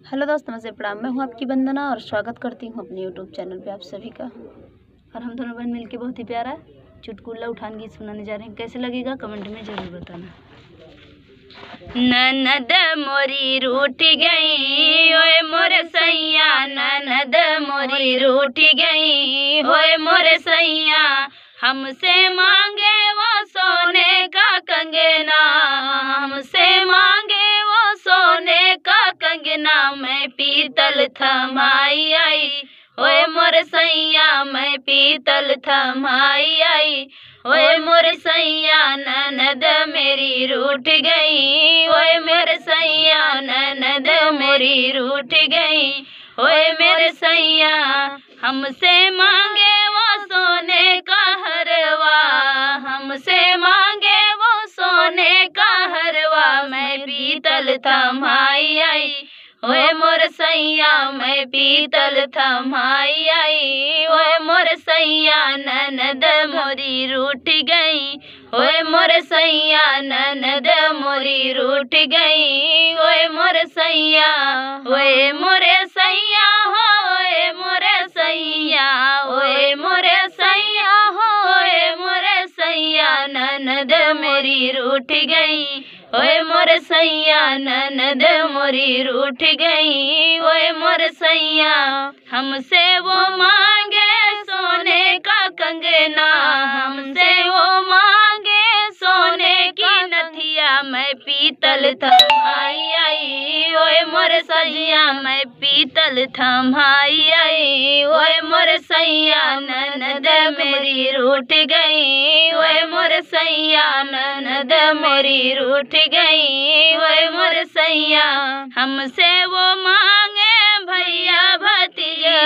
Hello दोस्त, नमस्ते, प्रणाम। मैं हूं आपकी वंदना और स्वागत करती हूं अपने यूट्यूब चैनल पे आप सभी का। और हम दोनों बहन मिलके बहुत ही प्यारा चुटकुला उठान गीत सुनाने जा रहे हैं। कैसे लगेगा कमेंट में जरूर बताना। ननद मोरी रूठ गई ओए मोर सैया, ननद मोरी रूठ गई ओए मोर सैया, हमसे मांगे वो सोने का कंगना, हमसे मांगे वो सोने का कंगना, मैं पीतल थमाई आई ओए मोर सैया, मैं पीतल थमाई आई ओए मोर सैया, ननद मेरी रूठ गई ओए मोर सैया, ननद मेरी रूठ गई ओए मेरे सैया, हमसे मांगे वो सोने का हरवा, हमसे मांगे वो सोने का हरवा, मैं पीतल थमाई आई ओए मोर सैया, मैं पीतल थमाई आई ओए मोर सैया, ननद मोरी रूठ गई ओए मोर सैया, ननद मोरी रूठ गई ओए मोर सैया, ओए मोरे सैया हो ओए मोरे सैया, ओए मोरे सैया हो ओए मोरे सैया, ननद मेरी रूठ गई ओए मोर सैया, ननद मोरी रूठ गई ओए मोर सैया, हमसे वो मांगे सोने का कंगना, हमसे वो मांगे सोने की नथिया, मैं पीतल थमाई आई ओए मोर सजिया, मैं पीतल थमाई आई ओए मोर सैया, ननद मेरी रूठ गई ओए मोर सैया, ननद मेरी रूठ गई ओए मोर सैया, हमसे वो मांगे भैया भतीजा,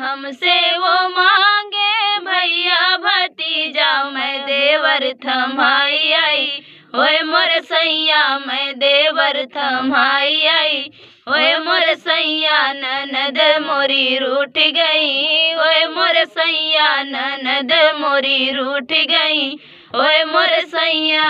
हमसे वो मांगे भैया भतीजा, मैं देवर थमाई आई ओए मोर सैया, मैं देवर थमाई आई ओए मोर सैया, ननद मोरी रूठ गई ओए मोर सैया, ननद मोरी रूठ गई ओए मोर सैया।